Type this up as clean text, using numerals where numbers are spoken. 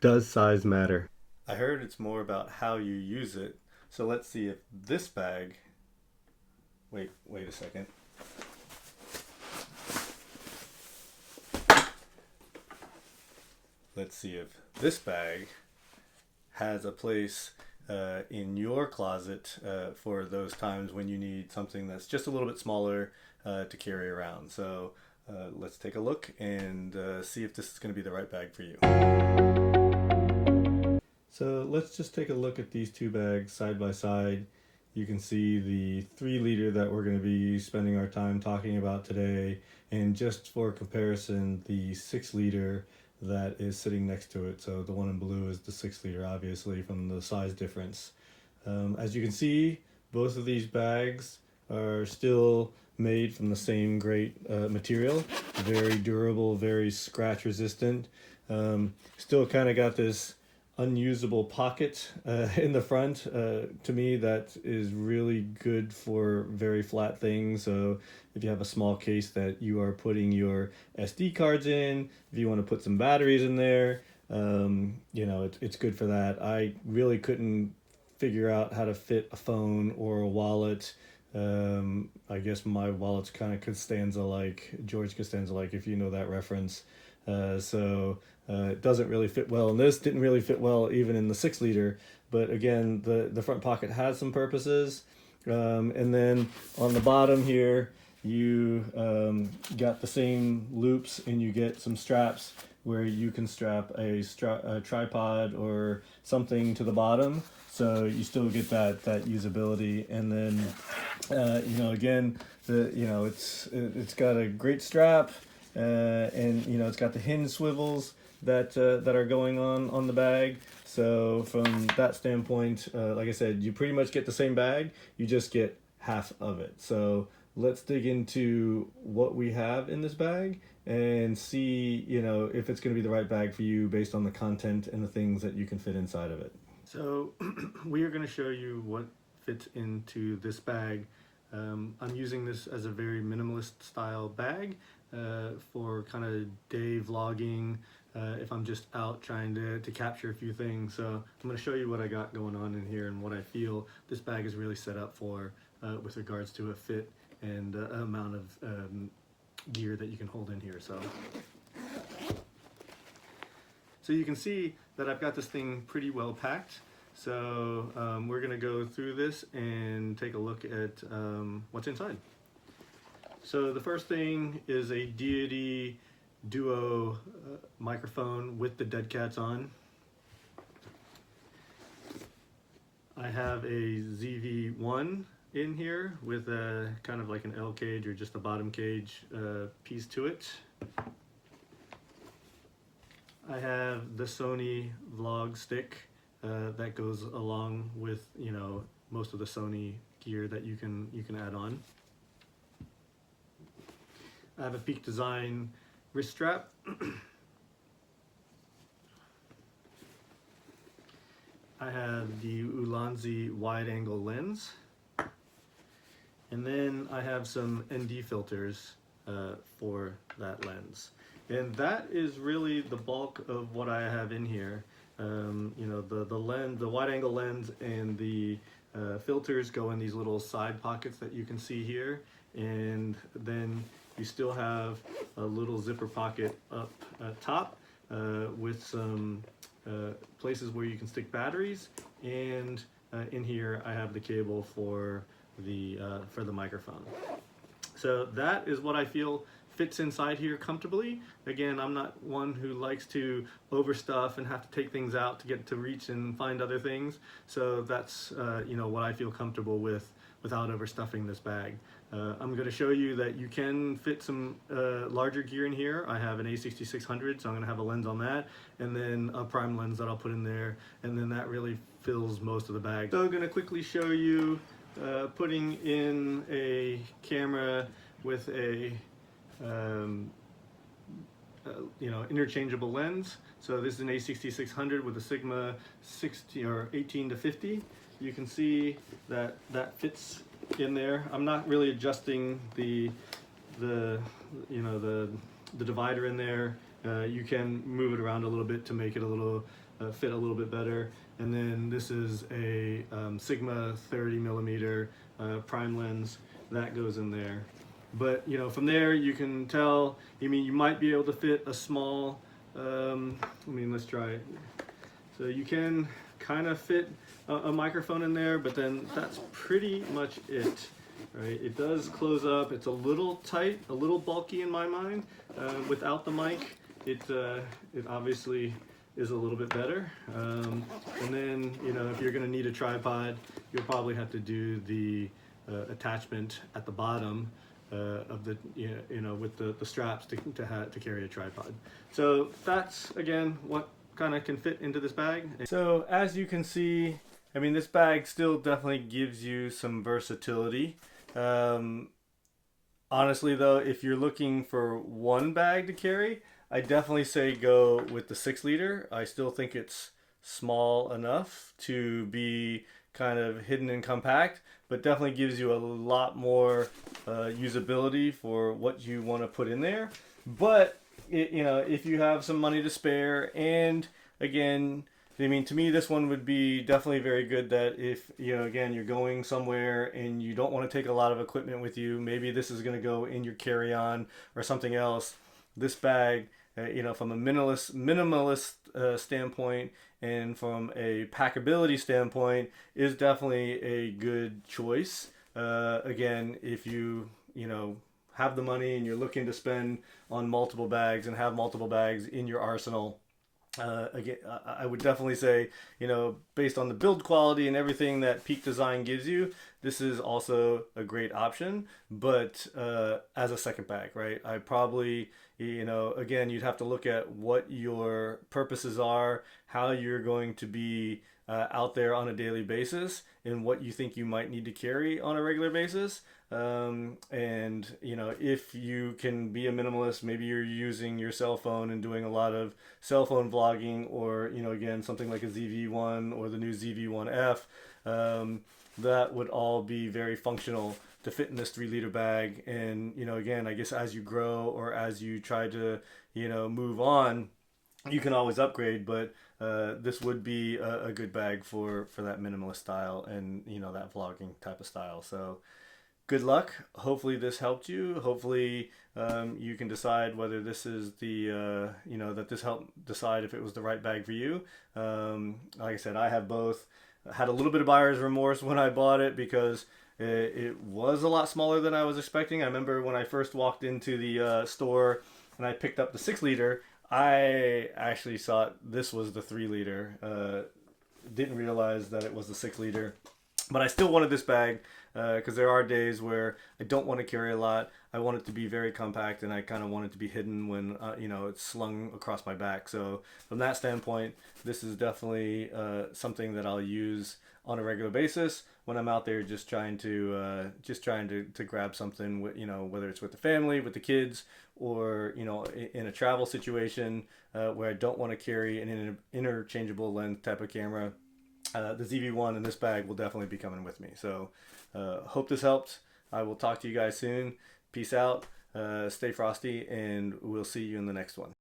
Does size matter? I heard it's more about how you use it. So let's see if this bag. Wait a second. Let's see if this bag has a place in your closet for those times when you need something that's just a little bit smaller to carry around. So let's take a look and see if this is going to be the right bag for you. So let's just take a look at these two bags side by side. You can see the 3 liter that we're going to be spending our time talking about today, and just for comparison, the 6 liter that is sitting next to it. So the one in blue is the 6 liter, obviously, from the size difference. As you can see, both of these bags are still made from the same great material, very durable, very scratch resistant. Still kind of got this unusable pocket in the front. To me, that is really good for very flat things. So if you have a small case that you are putting your SD cards in, if you want to put some batteries in there, it's good for that. I really couldn't figure out how to fit a phone or a wallet. I guess my wallet's kind of Costanza-like, George Costanza-like, if you know that reference. It doesn't really fit well, and this didn't really fit well even in the 6 liter. But again, the front pocket has some purposes. And then on the bottom here, you got the same loops, and you get some straps where you can strap a tripod or something to the bottom, so you still get that usability. And then again, it's got a great strap, and it's got the hinge swivels that are going on the bag. So from that standpoint, like I said, you pretty much get the same bag, you just get half of it. So let's dig into what we have in this bag and see if it's going to be the right bag for you based on the content and the things that you can fit inside of it. So we are going to show you what fits into this bag. I'm using this as a very minimalist style bag for kind of day vlogging, if I'm just out trying to capture a few things. So I'm going to show you what I got going on in here and what I feel this bag is really set up for with regards to a fit and amount of gear that you can hold in here. So you can see that I've got this thing pretty well packed. So we're going to go through this and take a look at what's inside. So the first thing is a Deity Duo microphone with the dead cats on. I have a ZV-1 in here with a kind of like an L cage or just a bottom cage piece to it. I have the Sony vlog stick that goes along with most of the Sony gear that you can add on. I have a Peak Design wrist strap. I have the Ulanzi wide angle lens. And then I have some ND filters for that lens. And that is really the bulk of what I have in here. The lens, the wide angle lens, and the filters go in these little side pockets that you can see here. And then you still have a little zipper pocket up top with some places where you can stick batteries. And in here I have the cable for the microphone. So that is what I feel fits inside here comfortably. Again, I'm not one who likes to overstuff and have to take things out to get to reach and find other things. So that's what I feel comfortable with without overstuffing this bag. I'm going to show you that you can fit some larger gear in here. I have an A6600, so I'm going to have a lens on that, and then a prime lens that I'll put in there, and then that really fills most of the bag. So I'm going to quickly show you putting in a camera with a interchangeable lens. So this is an A6600 with a Sigma 60 or 18 to 50. You can see that that fits in there. I'm not really adjusting the divider in there. You can move it around a little bit to make it a little fit a little bit better. And then this is a Sigma 30mm prime lens that goes in there. But from there you can tell, you might be able to fit a small, let's try it. So you can kind of fit a microphone in there, but then that's pretty much it. Right? It does close up. It's a little tight, a little bulky in my mind. Without the mic, it obviously is a little bit better. And then if you're going to need a tripod, you'll probably have to do the attachment at the bottom of the with the straps to carry a tripod. So that's again what kind of can fit into this bag. So as you can see, this bag still definitely gives you some versatility. Honestly though, if you're looking for one bag to carry, I definitely say go with the 6 liter. I still think it's small enough to be kind of hidden and compact, but definitely gives you a lot more usability for what you want to put in there. But if you have some money to spare, and again, to me this one would be definitely very good that if again you're going somewhere and you don't want to take a lot of equipment with you, maybe this is going to go in your carry-on or something else. This bag, from a minimalist standpoint and from a packability standpoint, is definitely a good choice. Again, if you have the money and you're looking to spend on multiple bags and have multiple bags in your arsenal, again, I would definitely say, based on the build quality and everything that Peak Design gives you, this is also a great option. But as a second bag, right? I probably, again, you'd have to look at what your purposes are, how you're going to be out there on a daily basis, and what you think you might need to carry on a regular basis. And if you can be a minimalist, maybe you're using your cell phone and doing a lot of cell phone vlogging, or again, something like a ZV-1 or the new ZV-1F, that would all be very functional to fit in this 3-liter bag. And again, I guess as you grow or as you try to move on, you can always upgrade, but this would be a good bag for that minimalist style and that vlogging type of style. So good luck. Hopefully this helped you. Hopefully you can decide whether this is the that this helped decide if it was the right bag for you. Like I said, I have both. I had a little bit of buyer's remorse when I bought it because it was a lot smaller than I was expecting. I remember when I first walked into the store and I picked up the 6-liter, I actually thought this was the 3-liter. Didn't realize that it was the 6-liter. But I still wanted this bag because there are days where I don't want to carry a lot. I want it to be very compact, and I kind of want it to be hidden when it's slung across my back. So from that standpoint, this is definitely something that I'll use on a regular basis when I'm out there just trying to grab something, whether it's with the family, with the kids, or in a travel situation where I don't want to carry an interchangeable lens type of camera. The ZV-1 in this bag will definitely be coming with me. So hope this helped. I will talk to you guys soon. Peace out. Stay frosty, and we'll see you in the next one.